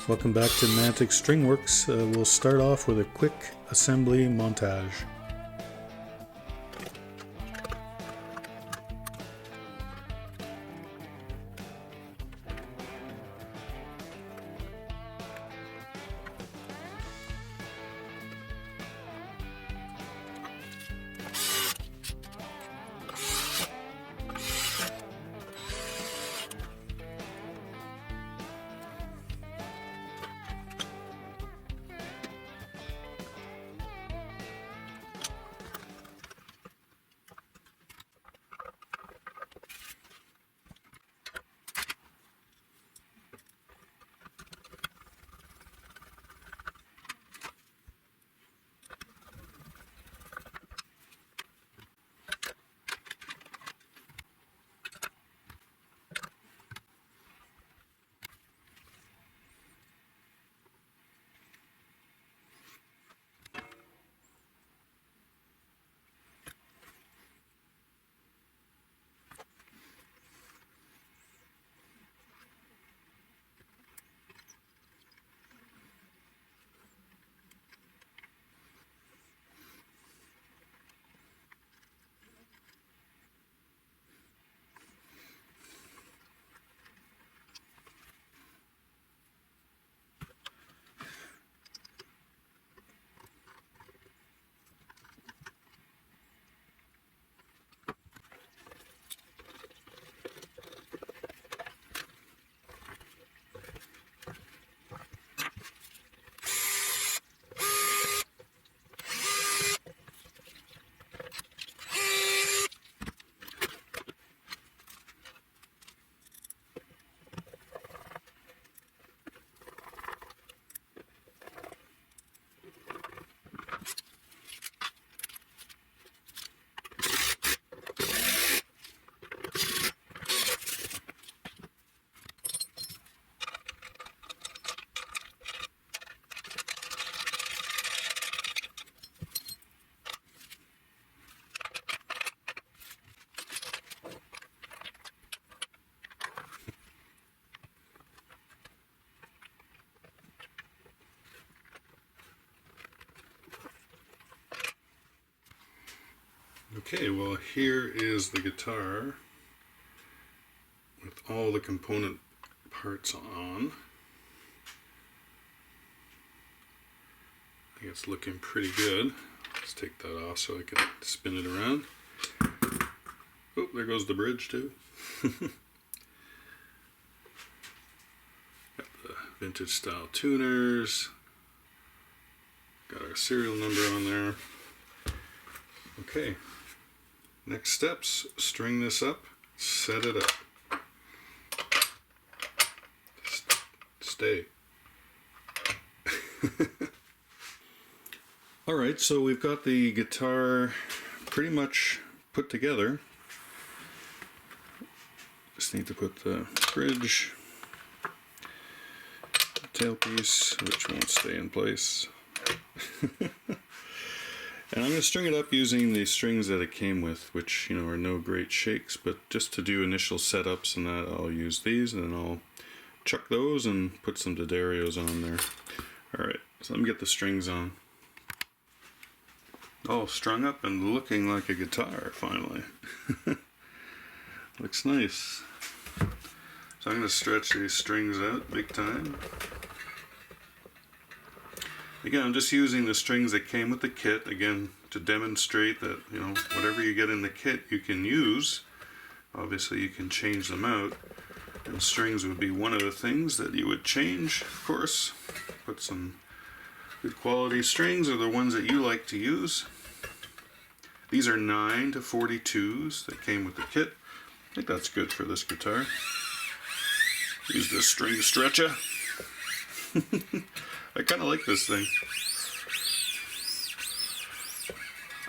Welcome back to Mantic Stringworks. We'll start off with a quick assembly montage. Okay, well, here is the guitar with all the component parts on. I think it's looking pretty good. Let's take that off so I can spin it around. Oh, there goes the bridge too. Got the vintage style tuners. Got our serial number on there. Okay. Next steps, string this up, set it up. Stay. Alright, so we've got the guitar pretty much put together. Just need to put the bridge, the tailpiece, which won't stay in place. And I'm going to string it up using the strings that it came with, which, are no great shakes, but just to do initial setups and that, I'll use these, and then I'll chuck those and put some D'Addarios on there. Alright, so let me get the strings on. All strung up and looking like a guitar, finally. Looks nice. So I'm going to stretch these strings out big time. Again, I'm just using the strings that came with the kit, again, to demonstrate that, whatever you get in the kit you can use. Obviously you can change them out, and strings would be one of the things that you would change, of course. Put some good quality strings, or the ones that you like to use. These are 9 to 42s that came with the kit. I think that's good for this guitar. Use this string stretcher. I kind of like this thing.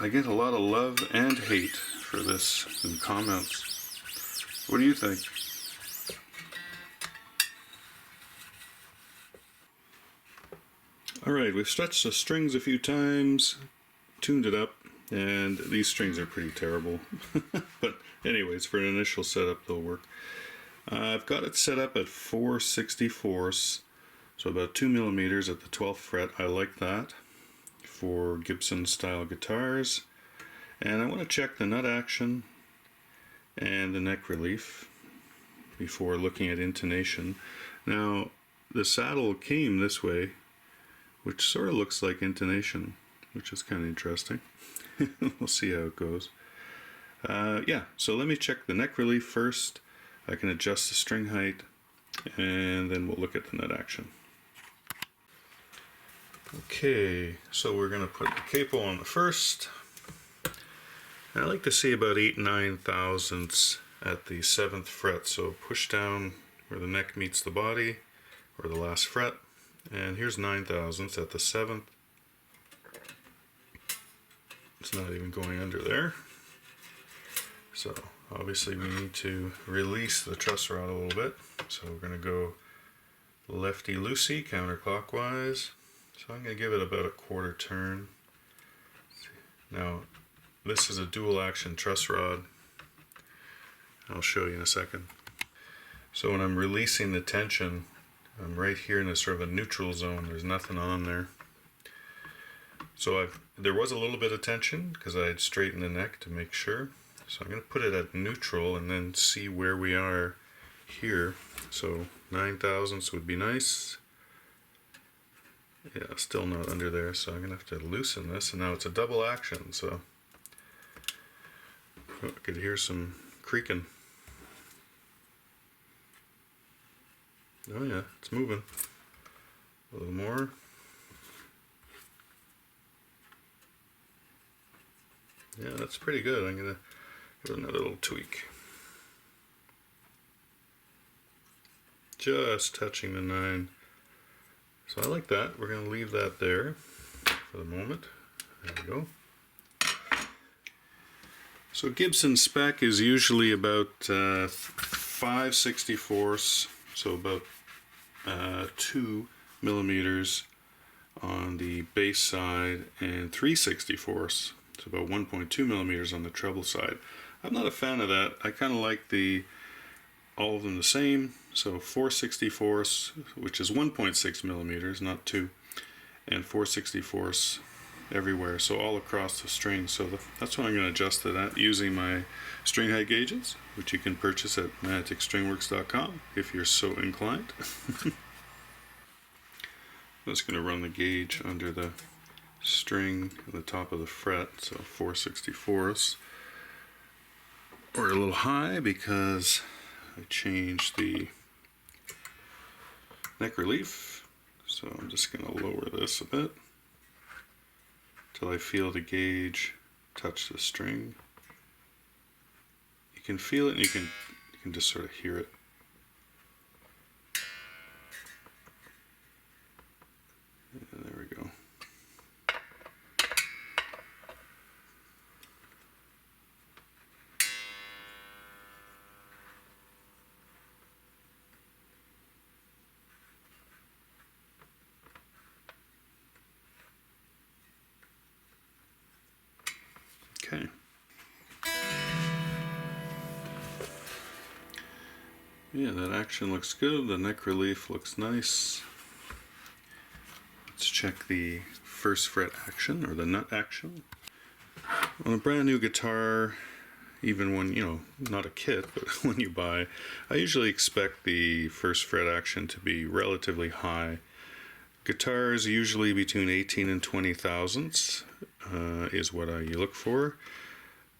I get a lot of love and hate for this in comments. What do you think? Alright, we've stretched the strings a few times, tuned it up, and these strings are pretty terrible. But anyways, for an initial setup they'll work. I've got it set up at 4/64, So about 2 millimeters at the 12th fret. I like that for Gibson style guitars. And I want to check the nut action and the neck relief before looking at intonation. Now the saddle came this way, which sort of looks like intonation, which is kind of interesting. We'll see how it goes. Yeah, so let me check the neck relief first. I can adjust the string height, and then we'll look at the nut action. Okay, so we're going to put the capo on the first. I like to see about 8-9 thousandths at the 7th fret, so push down where the neck meets the body, or the last fret, and here's 9 thousandths at the 7th. It's not even going under there. So obviously we need to release the truss rod a little bit, so we're going to go lefty-loosey, counterclockwise. So I'm going to give it about a quarter turn. Now, this is a dual action truss rod. I'll show you in a second. So when I'm releasing the tension, I'm right here in a sort of a neutral zone. There's nothing on there. So there was a little bit of tension because I had straightened the neck to make sure. So I'm going to put it at neutral and then see where we are here. So 9 thousandths would be nice. Yeah, still not under there, so I'm going to have to loosen this, and now it's a double action, so I could hear some creaking. Oh yeah, it's moving. A little more. Yeah, that's pretty good. I'm going to give it another little tweak. Just touching the 9. So I like that. We're going to leave that there for the moment. There we go. So Gibson spec is usually about 5/64, so about 2 millimeters on the bass side, and 3/64, so about 1.2 millimeters on the treble side. I'm not a fan of that. I kind of like all of them the same. So 4/64, which is 1.6 millimeters, not 2, and 4/64 everywhere, so all across the string. So that's what I'm going to adjust it at using my string height gauges, which you can purchase at magneticstringworks.com if you're so inclined. I'm just going to run the gauge under the string at the top of the fret, so 4/64. We're a little high because I changed the neck relief, so I'm just going to lower this a bit till I feel the gauge touch the string. You can feel it, and you can just sort of hear it. And there we go. Okay. Yeah, that action looks good. The neck relief looks nice. Let's check the first fret action, or the nut action. On a brand new guitar, even when, not a kit, but when you buy, I usually expect the first fret action to be relatively high. Guitars usually between 18 and 20 thousandths is what you look for.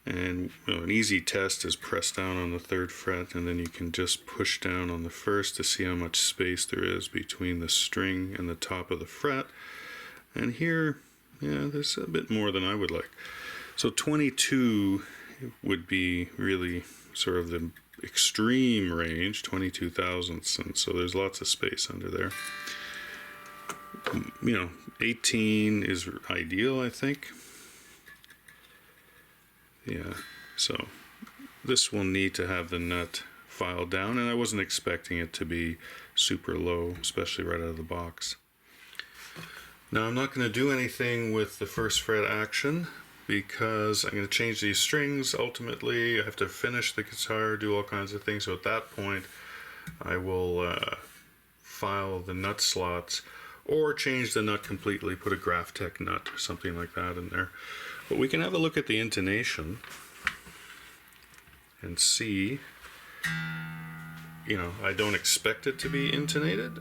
And an easy test is press down on the 3rd fret, and then you can just push down on the 1st to see how much space there is between the string and the top of the fret. And here, yeah, there's a bit more than I would like. So 22 would be really sort of the extreme range, 22 thousandths, and so there's lots of space under there. 18 is ideal, I think. Yeah, so this will need to have the nut filed down, and I wasn't expecting it to be super low, especially right out of the box. Now I'm not going to do anything with the first fret action because I'm going to change these strings. Ultimately, I have to finish the guitar, do all kinds of things, so at that point I will file the nut slots, or change the nut completely, put a Graphtec nut or something like that in there. But we can have a look at the intonation and see, you know, I don't expect it to be intonated.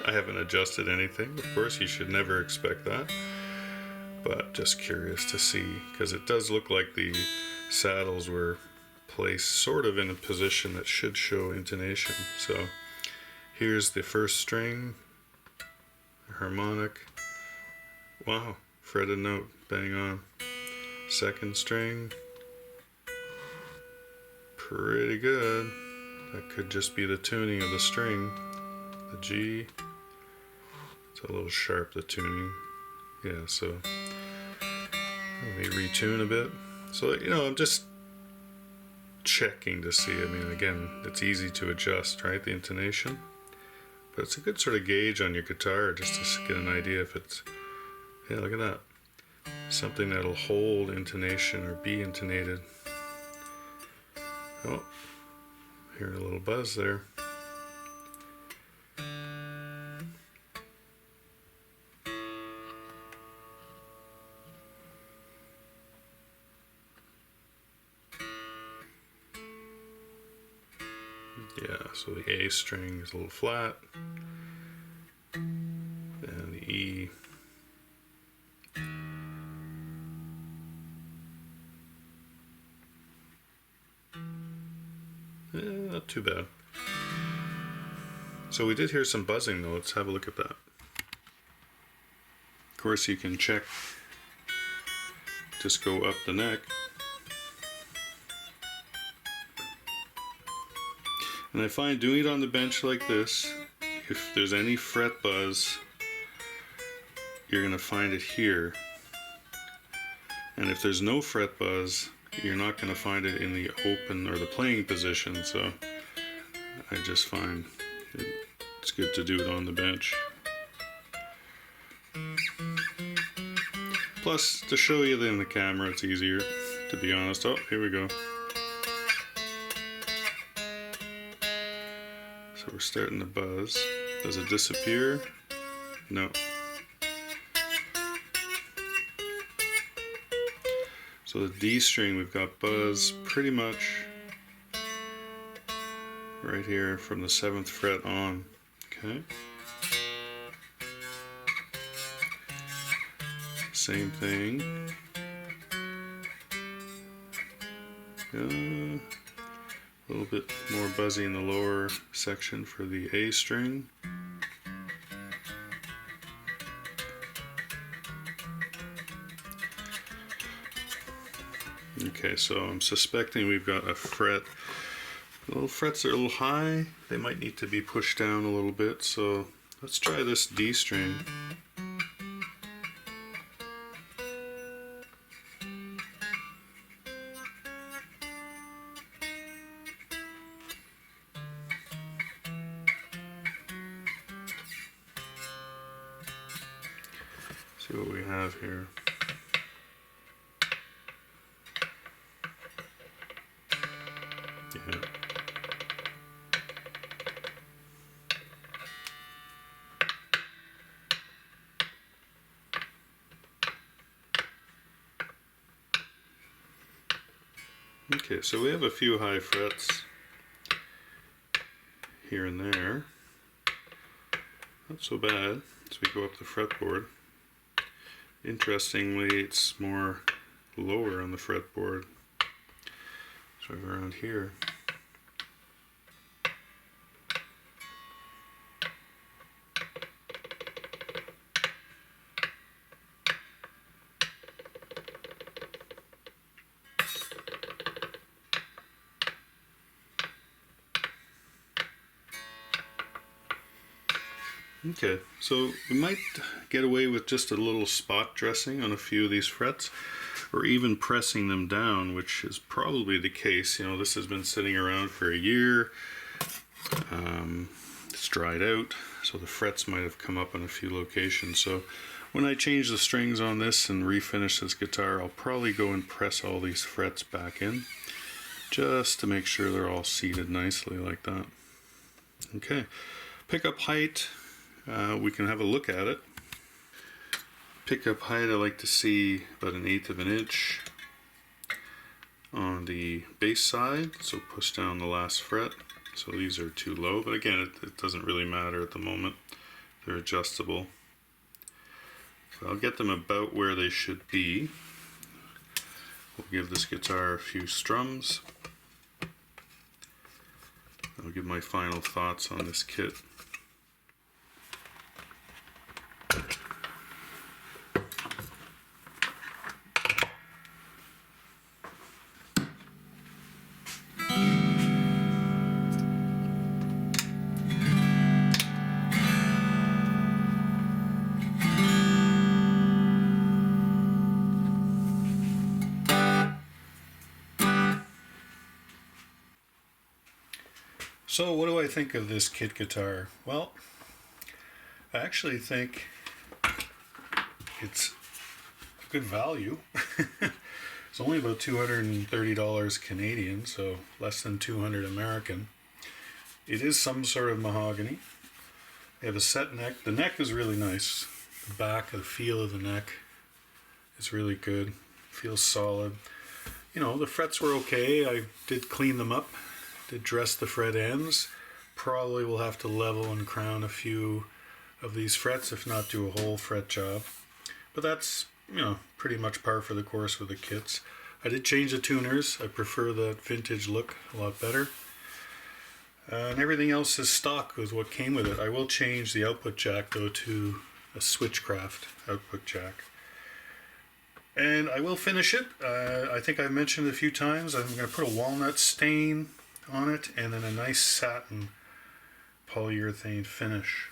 I haven't adjusted anything. Of course, you should never expect that. But just curious to see, because it does look like the saddles were placed sort of in a position that should show intonation. So here's the first string, harmonic. Wow, fretted note, bang on. Second string, pretty good. That could just be the tuning of the string. The G, it's a little sharp, the tuning. Yeah, so let me retune a bit. So, you know, I'm just checking to see. I mean, again, it's easy to adjust, right, the intonation. But it's a good sort of gauge on your guitar just to get an idea if it's, yeah, look at that. Something that'll hold intonation or be intonated. Oh, hearing a little buzz there. Yeah, so the A string is a little flat, and the E. Not too bad. So we did hear some buzzing though. Let's have a look at that. Of course, you can check, just go up the neck. And I find doing it on the bench like this, if there's any fret buzz, you're going to find it here. And if there's no fret buzz, you're not going to find it in the open or the playing position. So I just find it's good to do it on the bench. Plus, to show you in the camera, it's easier, to be honest. Oh, here we go. So we're starting to buzz. Does it disappear? No. So the D string, we've got buzz pretty much right here from the 7th fret on. Okay. Same thing. A little bit more buzzy in the lower section for the A string. Okay, so I'm suspecting we've got a fret. The little frets are a little high. They might need to be pushed down a little bit. So let's try this D string. See what we have here. Yeah. Okay, so we have a few high frets here and there. Not so bad as we go up the fretboard. Interestingly, it's more lower on the fretboard. So around here. Okay, so we might get away with just a little spot dressing on a few of these frets, or even pressing them down, which is probably the case. You know, this has been sitting around for a year. It's dried out, so the frets might have come up in a few locations. So when I change the strings on this and refinish this guitar, I'll probably go and press all these frets back in, just to make sure they're all seated nicely like that. Okay. Pickup height, we can have a look at it. Pickup height, I like to see about 1/8 of an inch on the bass side, so push down the last fret. So these are too low, but again, it doesn't really matter at the moment. They're adjustable. So I'll get them about where they should be. We'll give this guitar a few strums. I'll give my final thoughts on this kit. So what do I think of this kit guitar? Well, I actually think it's good value. It's only about $230 Canadian, so less than 200 American. It is some sort of mahogany. They have a set neck. The neck is really nice. The back, the feel of the neck is really good. Feels solid. You know, the frets were okay. I did clean them up. Did dress the fret ends. Probably will have to level and crown a few of these frets, if not do a whole fret job. But that's, you know, pretty much par for the course with the kits. I did change the tuners. I prefer that vintage look a lot better. And everything else is stock with what came with it. I will change the output jack though to a Switchcraft output jack. And I will finish it. I think I mentioned it a few times. I'm going to put a walnut stain on it and then a nice satin polyurethane finish.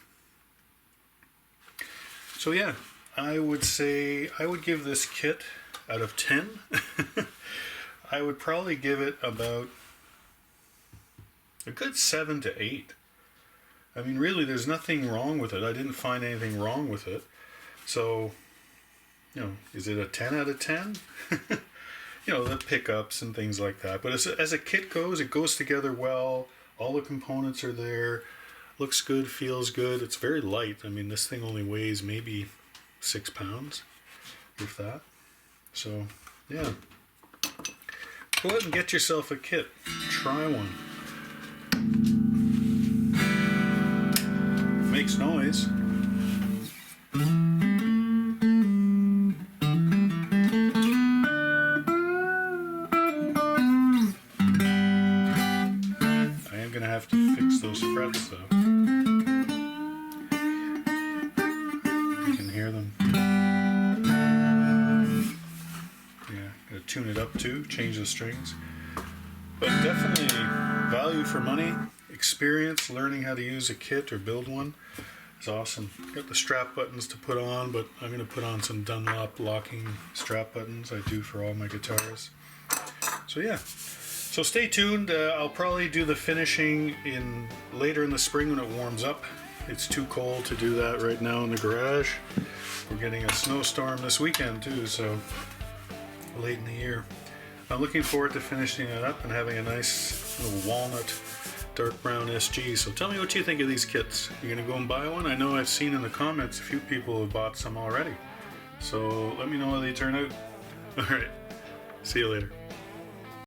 So yeah, I would say I would give this kit out of 10. I would probably give it about a good 7 to 8. I mean, really, there's nothing wrong with it. I didn't find anything wrong with it. So, you know, is it a 10 out of 10? You know, the pickups and things like that. But as a kit goes, it goes together well. All the components are there. Looks good, feels good. It's very light. I mean, this thing only weighs maybe 6 pounds, if that. So, yeah. Go ahead and get yourself a kit. Try one. Makes noise. Have to fix those frets though. You can hear them. Yeah, gotta tune it up too, change the strings. But definitely value for money, experience, learning how to use a kit or build one is awesome. Got the strap buttons to put on, but I'm gonna put on some Dunlop locking strap buttons. I do for all my guitars. So yeah. So stay tuned. I'll probably do the finishing later in the spring when it warms up. It's too cold to do that right now in the garage. We're getting a snowstorm this weekend too, so late in the year. I'm looking forward to finishing it up and having a nice little walnut dark brown SG. So tell me what you think of these kits. You gonna go and buy one? I know I've seen in the comments a few people have bought some already. So let me know how they turn out. All right, see you later.